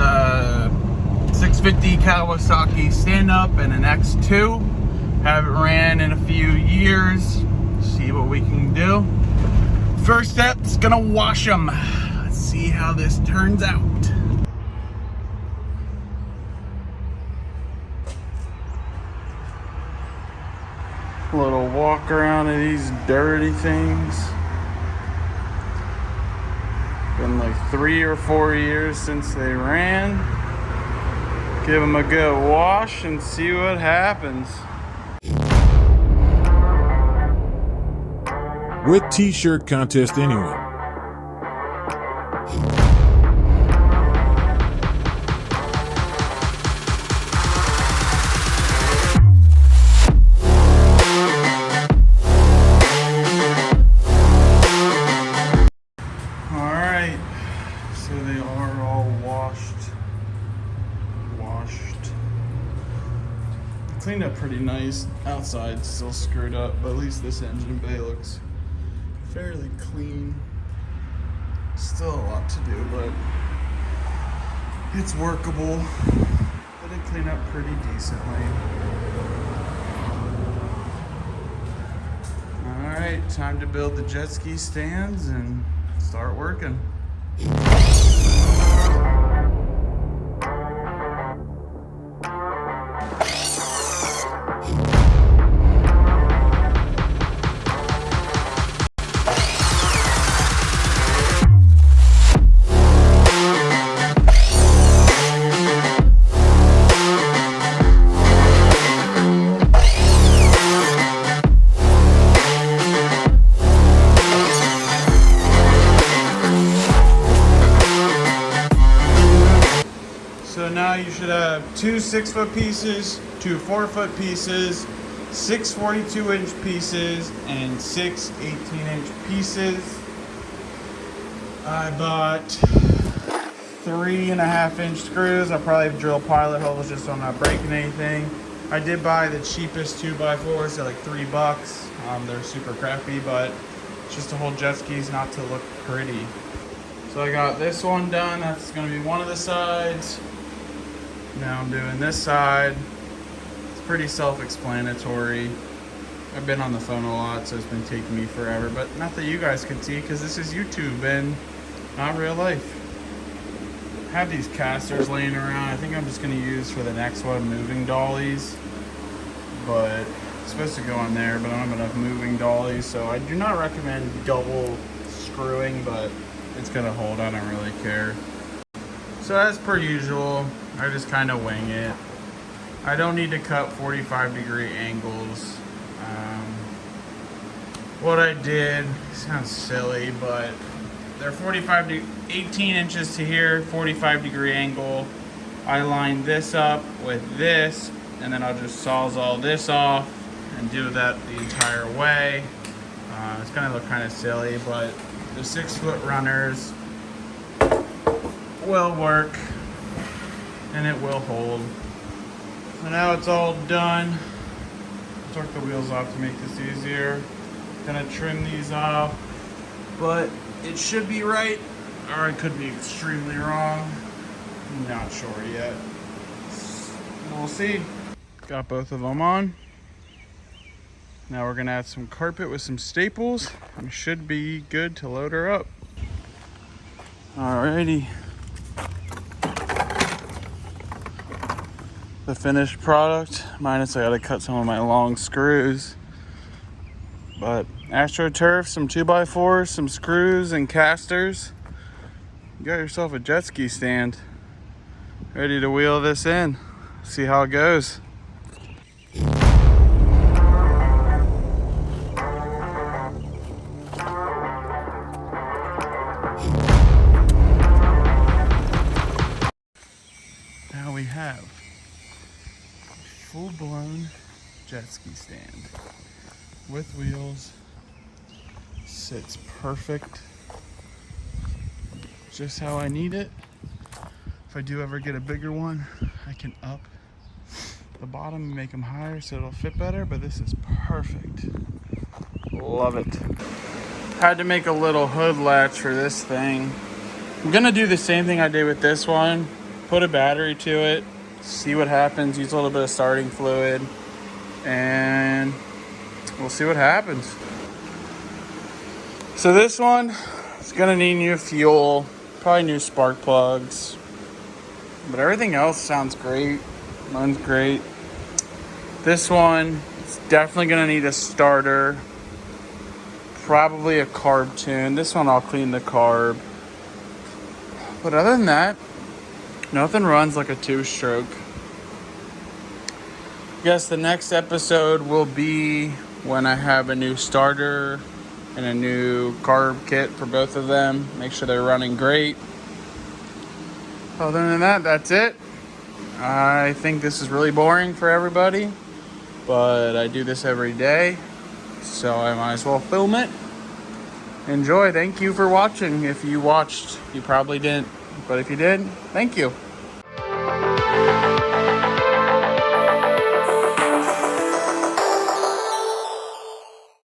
a 650 Kawasaki stand-up and an X2. Haven't ran in a few years. See what we can do. First step's gonna wash them. Let's see how this turns out. Little walk around of these dirty things. Been like 3 or 4 years since they ran. Give them a good wash and see what happens. With t-shirt contest anyway. Alright, so they are all washed. Cleaned up pretty nice. Outside still screwed up, but at least this engine bay looks fairly clean. Still a lot to do, but it's workable. But it cleaned up pretty decently. Alright, time to build the jet ski stands and start working. So now you should have 2 6-foot pieces, 2 4-foot pieces, 6 42-inch pieces, and 6 18-inch pieces. I bought 3.5-inch screws. I probably drill pilot holes just so I'm not breaking anything. I did buy the cheapest 2x4s at like $3. They're super crappy, but it's just to hold jet skis, not to look pretty. So I got this one done. That's gonna be one of the sides. Now I'm doing this side. It's pretty self-explanatory. I've been on the phone a lot, so it's been taking me forever, but not that you guys can see because this is YouTube and not real life. I have these casters laying around. I think I'm just gonna use for the next one moving dollies, but it's supposed to go on there, but I don't have enough moving dollies, so I do not recommend double screwing, but it's gonna hold. I don't really care. So as per usual, I just kind of wing it. I don't need to cut 45-degree angles. What I did sounds silly, but they're 18 inches to here, 45-degree angle. I line this up with this, and then I'll just sawzall this off and do that the entire way. It's gonna look kind of silly, but the 6-foot runners will work and it will hold. So now it's all done. I took the wheels off to make this easier. Gonna trim these off, but it should be right, or it could be extremely wrong. Not sure yet. We'll see. Got both of them on. Now we're gonna add some carpet with some staples. We should be good to load her up. Alrighty. The finished product, minus I gotta cut some of my long screws. But AstroTurf, some 2x4s, some screws and casters. You got yourself a jet ski stand. Ready to wheel this in. See how it goes. Now we have full-blown jet ski stand with wheels. Sits perfect, just how I need it. If I do ever get a bigger one, I can up the bottom and make them higher so it'll fit better, but this is perfect. Love it. Had to make a little hood latch for this thing. I'm gonna do the same thing I did with this one. put a battery to it, see what happens, use a little bit of starting fluid, and we'll see what happens. So this one is gonna need new fuel, probably new spark plugs, but everything else sounds great. Runs great. This one is definitely gonna need a starter, probably a carb tune. This one I'll clean the carb. But other than that, nothing runs like a 2-stroke. Yes, the next episode will be when I have a new starter and a new carb kit for both of them. Make sure they're running great. Other than that, that's it. I think this is really boring for everybody, but I do this every day, so I might as well film it. Enjoy. Thank you for watching. If you watched, you probably didn't, but if you did, thank you.